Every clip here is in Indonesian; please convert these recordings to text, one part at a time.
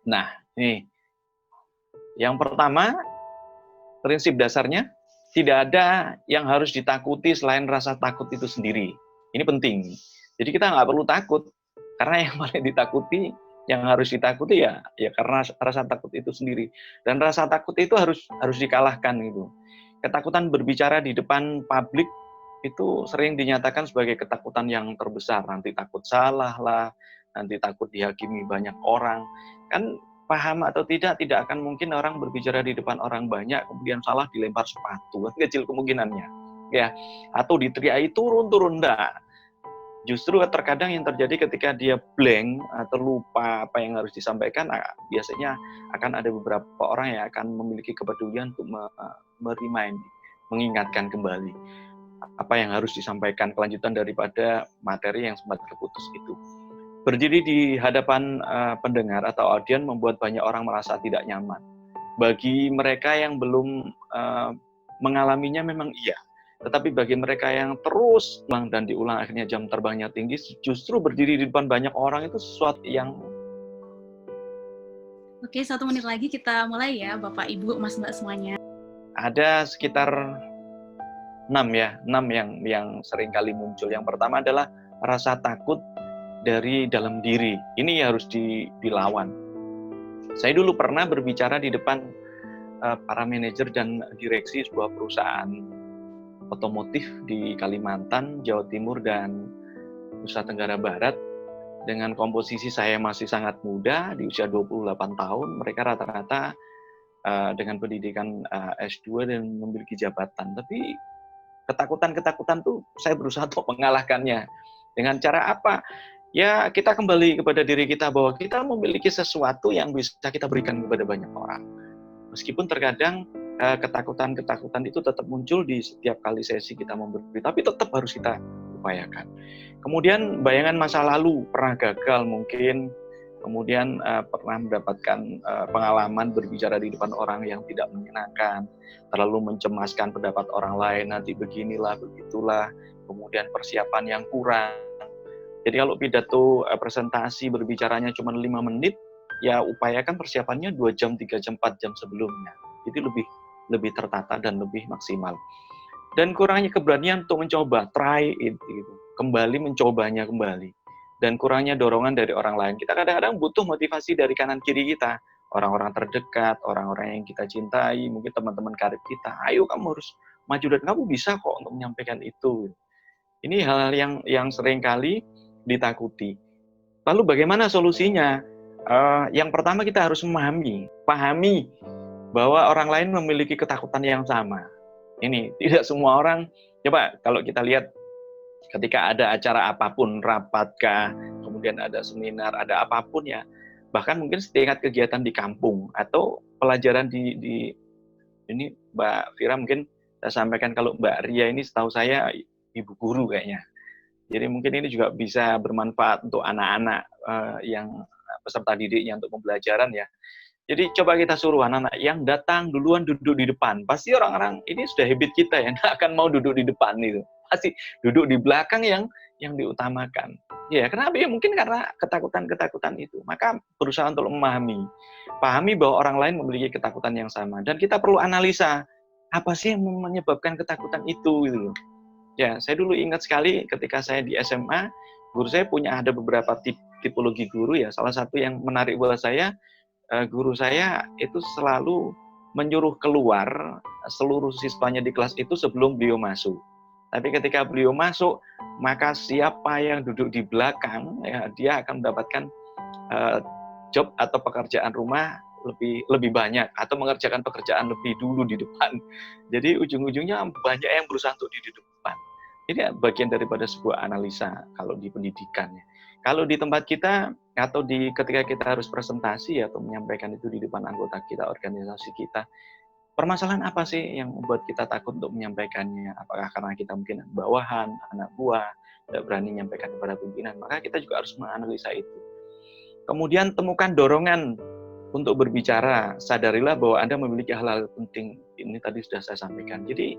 Nah, ini yang pertama, prinsip dasarnya tidak ada yang harus ditakuti selain rasa takut itu sendiri. Ini penting. Jadi kita nggak perlu takut, karena yang paling ditakuti, yang harus ditakuti ya karena rasa takut itu sendiri. Dan rasa takut itu harus dikalahkan gitu. Ketakutan berbicara di depan publik itu sering dinyatakan sebagai ketakutan yang terbesar. Nanti takut salah lah, nanti takut dihakimi banyak orang. Kan paham atau tidak akan mungkin orang berbicara di depan orang banyak, kemudian salah dilempar sepatu, kecil kemungkinannya. Ya, atau diteriaki turun-turun, enggak. Justru terkadang yang terjadi ketika dia blank atau lupa apa yang harus disampaikan, biasanya akan ada beberapa orang yang akan memiliki kepedulian untuk merimain, mengingatkan kembali apa yang harus disampaikan, kelanjutan daripada materi yang sempat terputus itu. Berdiri di hadapan pendengar atau audien membuat banyak orang merasa tidak nyaman. Bagi mereka yang belum mengalaminya memang iya, tetapi bagi mereka yang terus ulang dan diulang akhirnya jam terbangnya tinggi, justru berdiri di depan banyak orang itu sesuatu yang... Oke, 1 menit lagi kita mulai ya, Bapak, Ibu, Mas, Mbak semuanya. Ada sekitar 6 yang sering kali muncul. Yang pertama adalah rasa takut dari dalam diri. Ini harus dilawan. Saya dulu pernah berbicara di depan para manajer dan direksi sebuah perusahaan otomotif di Kalimantan, Jawa Timur, dan Nusa Tenggara Barat. Dengan komposisi saya masih sangat muda, di usia 28 tahun, mereka rata-rata dengan pendidikan S2 dan memiliki jabatan. Tapi ketakutan tuh saya berusaha untuk mengalahkannya. Dengan cara apa? Ya, kita kembali kepada diri kita bahwa kita memiliki sesuatu yang bisa kita berikan kepada banyak orang. Meskipun terkadang ketakutan itu tetap muncul di setiap kali sesi kita memberi, tapi tetap harus kita upayakan. Kemudian bayangan masa lalu, pernah gagal mungkin, kemudian pernah mendapatkan pengalaman berbicara di depan orang yang tidak menyenangkan, terlalu mencemaskan pendapat orang lain, nanti beginilah, begitulah, kemudian persiapan yang kurang. Jadi kalau pidato presentasi berbicaranya cuma 5 menit, ya upayakan persiapannya 2 jam, 3 jam, 4 jam sebelumnya. Itu lebih tertata dan lebih maksimal. Dan kurangnya keberanian untuk mencoba, try it, gitu. Kembali mencobanya kembali. Dan kurangnya dorongan dari orang lain. Kita kadang-kadang butuh motivasi dari kanan kiri kita. Orang-orang terdekat, orang-orang yang kita cintai, mungkin teman-teman karib kita. Ayo kamu harus maju dan kamu bisa kok untuk menyampaikan itu. Ini hal-hal yang sering kali ditakuti. Lalu bagaimana solusinya? Yang pertama kita harus pahami bahwa orang lain memiliki ketakutan yang sama. Ini tidak semua orang. Coba kalau kita lihat ketika ada acara apapun, rapatkah, kemudian ada seminar, ada apapun ya, bahkan mungkin setingkat kegiatan di kampung atau pelajaran di ini Mbak Fira mungkin saya sampaikan, kalau Mbak Ria ini setahu saya ibu guru kayaknya. Jadi mungkin ini juga bisa bermanfaat untuk anak-anak yang peserta didiknya untuk pembelajaran ya. Jadi coba kita suruh anak-anak yang datang duluan duduk di depan. Pasti orang-orang ini sudah habit kita ya, nggak akan mau duduk di depan itu. Pasti duduk di belakang yang diutamakan. Ya, kenapa? Ya mungkin karena ketakutan itu. Maka berusaha untuk pahami bahwa orang lain memiliki ketakutan yang sama. Dan kita perlu analisa, apa sih yang menyebabkan ketakutan itu gitu loh. Ya, saya dulu ingat sekali ketika saya di SMA, guru saya ada beberapa tipologi guru ya. Salah satu yang menarik buat saya, guru saya itu selalu menyuruh keluar seluruh siswanya di kelas itu sebelum beliau masuk. Tapi ketika beliau masuk, maka siapa yang duduk di belakang, ya, dia akan mendapatkan job atau pekerjaan rumah lebih banyak, atau mengerjakan pekerjaan lebih dulu di depan. Jadi ujung-ujungnya banyak yang berusaha untuk di depan. Ini bagian daripada sebuah analisa kalau di pendidikan. Kalau di tempat kita atau ketika kita harus presentasi atau menyampaikan itu di depan anggota kita, organisasi kita, permasalahan apa sih yang membuat kita takut untuk menyampaikannya? Apakah karena kita mungkin bawahan, anak buah, tidak berani menyampaikan kepada pimpinan? Maka kita juga harus menganalisa itu. Kemudian temukan dorongan untuk berbicara. Sadarilah bahwa Anda memiliki hal-hal penting. Ini tadi sudah saya sampaikan. Jadi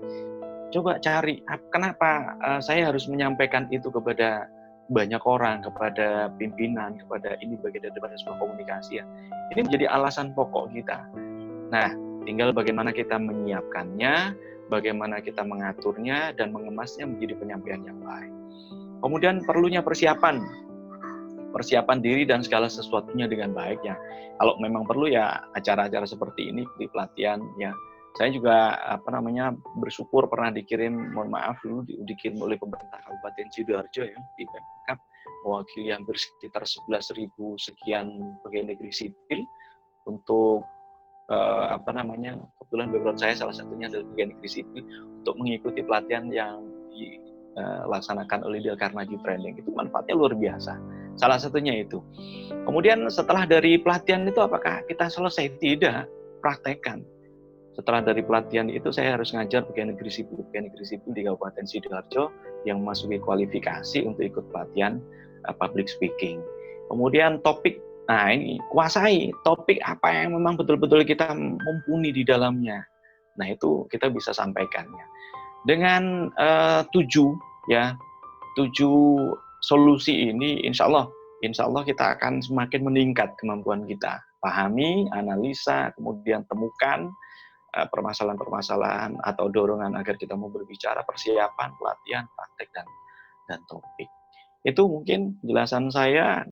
coba cari kenapa saya harus menyampaikan itu kepada banyak orang, kepada pimpinan, kepada ini bagian daripada sebuah komunikasi ya. Ini menjadi alasan pokok kita. Nah, tinggal bagaimana kita menyiapkannya, bagaimana kita mengaturnya dan mengemasnya menjadi penyampaian yang baik. Kemudian perlunya persiapan diri dan segala sesuatunya dengan baik ya. Kalau memang perlu ya acara-acara seperti ini di pelatihan ya. Saya juga bersyukur pernah dikirim, mohon maaf dulu dikirim oleh pemerintah Kabupaten Sidoarjo ya di Pemkab, mewakili hampir sekitar 11.000 sekian pegawai negeri sipil untuk kebetulan background saya salah satunya adalah pegawai negeri sipil untuk mengikuti pelatihan yang dilaksanakan oleh Dale Carnegie Training. Itu manfaatnya luar biasa. Salah satunya itu. Kemudian setelah dari pelatihan itu apakah kita selesai? Tidak, praktekkan. Setelah dari pelatihan itu saya harus ngajar pegawai negeri sipil di Kabupaten Sidoarjo yang memasuki kualifikasi untuk ikut pelatihan public speaking. Kemudian topik, nah ini kuasai topik apa yang memang betul-betul kita mumpuni di dalamnya. Nah itu kita bisa sampaikannya dengan 7 solusi ini, insya Allah kita akan semakin meningkat kemampuan kita. Pahami, analisa, kemudian temukan permasalahan-permasalahan atau dorongan agar kita mau berbicara, persiapan, pelatihan, praktek, dan topik. Itu mungkin penjelasan saya.